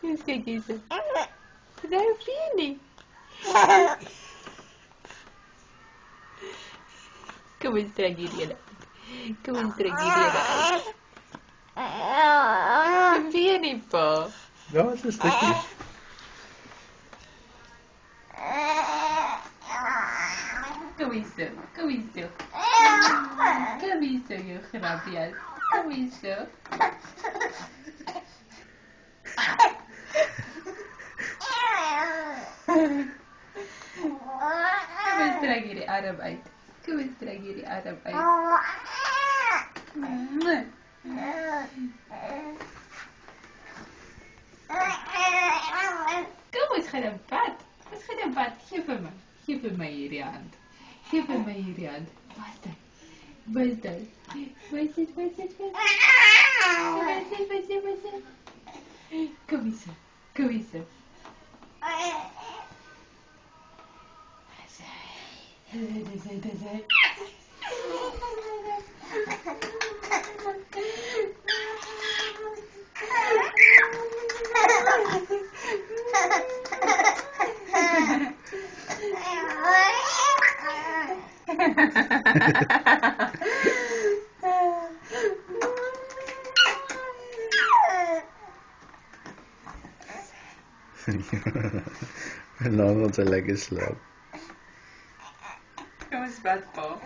Isso aqui, isso. Não, Fini. Kamu estragiria dah. Kamu estragiria dah. Fini po. Ja, es ist richtig. Kamu isso. Kamu isso. Kamu isso, meu rabias. Kamu isso. Kamu estragiria Arab Eid. Kamu estragiria Arab Eid. Kamu is gedapat. Is gedapat. Geef hem maar. Geef hem maar hier je hand. Geef hem maar hier je hand. Wat dan? Wat dan? Wat is het? Wat is het? Wat is het? Wat is het? Wat is het? Kom eens zo. Kom eens zo. Dat is Long unser leg is slap. Kom eens bad, pa.